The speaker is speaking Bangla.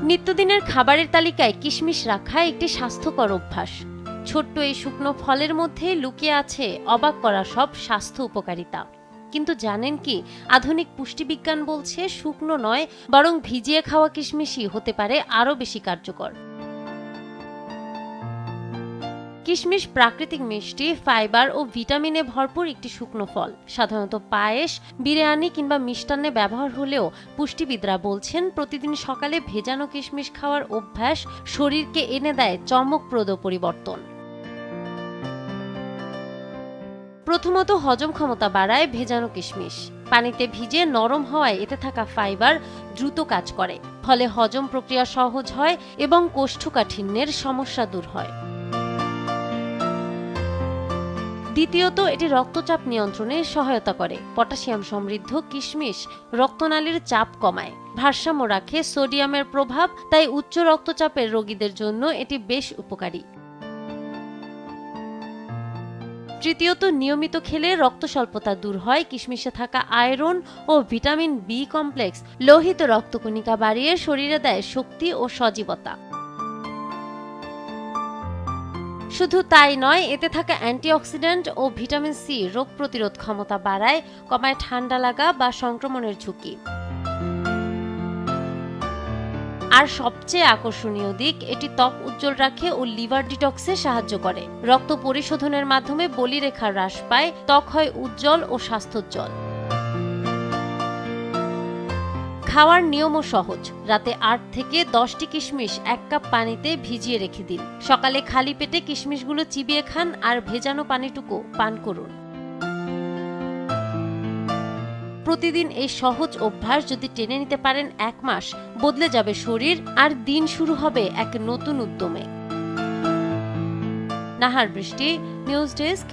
নিত্যদিনের খাবারের তালিকায় কিশমিশ রাখা একটি স্বাস্থ্যকর অভ্যাস। ছোট্ট এই শুকনো ফলের মধ্যে লুকিয়ে আছে অবাক করা সব স্বাস্থ্য উপকারিতা। কিন্তু জানেন কি, আধুনিক পুষ্টিবিজ্ঞান বলছে শুকনো নয়, বরং ভিজিয়ে খাওয়া কিশমিশই হতে পারে আরও বেশি কার্যকর। কিশমিশ প্রাকৃতিক মিষ্টি, ফাইবার ও ভিটামিনে ভরপুর একটি শুকনো ফল। সাধারণত পায়েস, বিরিয়ানি কিংবা মিষ্টান্নে ব্যবহার হলেও পুষ্টিবিদরা বলছেন প্রতিদিন সকালে ভেজানো কিশমিশ খাওয়ার অভ্যাস শরীরকে এনে দেয় চমকপ্রদ পরিবর্তন। প্রথমত হজম ক্ষমতা বাড়ায় ভেজানো কিশমিশ। পানিতে ভিজে নরম হওয়ায় এতে থাকা ফাইবার দ্রুত কাজ করে, ফলে হজম প্রক্রিয়া সহজ হয় এবং কোষ্ঠকাঠিন্যের সমস্যা দূর হয়। দ্বিতীয়ত, এটি রক্তচাপ নিয়ন্ত্রণে সহায়তা করে। পটাশিয়াম সমৃদ্ধ কিশমিশ রক্তনালীর চাপ কমায়, ভারসাম্য রাখে সোডিয়ামের প্রভাব, তাই উচ্চ রক্তচাপের রোগীদের জন্য এটি বেশ উপকারী। তৃতীয়ত, নিয়মিত খেলে রক্ত স্বল্পতা দূর হয়। কিশমিশে থাকা আয়রন ও ভিটামিন বি কমপ্লেক্স লোহিত রক্তকণিকা বাড়িয়ে শরীরে দেয় শক্তি ও সজীবতা। শুধু তাই নয়, এতে থাকা অ্যান্টিঅক্সিডেন্ট ও ভিটামিন সি রোগ প্রতিরোধ ক্ষমতা বাড়ায়, কমায় ঠান্ডা লাগা বা সংক্রমণের ঝুঁকি। আর সবচেয়ে আকর্ষণীয় দিক, এটি ত্বক উজ্জ্বল রাখে ও লিভার ডিটক্সে সাহায্য করে। রক্ত পরিশোধনের মাধ্যমে বলিরেখা হ্রাস পায়, ত্বক হয় উজ্জ্বল ও স্বাস্থ্যোজ্জ্বল। খাওয়ার নিয়মও সহজ। রাতে 8 থেকে 10টি কিশমিশ 1 কাপ পানিতে ভিজিয়ে রেখে দিন। সকালে খালি পেটে কিশমিশগুলো চিবিয়ে খান আর ভেজানো পানিটুকু পান করুন। প্রতিদিন এই সহজ অভ্যাস যদি টেনে নিতে পারেন 1 মাস, বদলে যাবে শরীর আর দিন শুরু হবে এক নতুন উদ্যমে। নাহার বৃষ্টি, নিউজ ডেস্ক,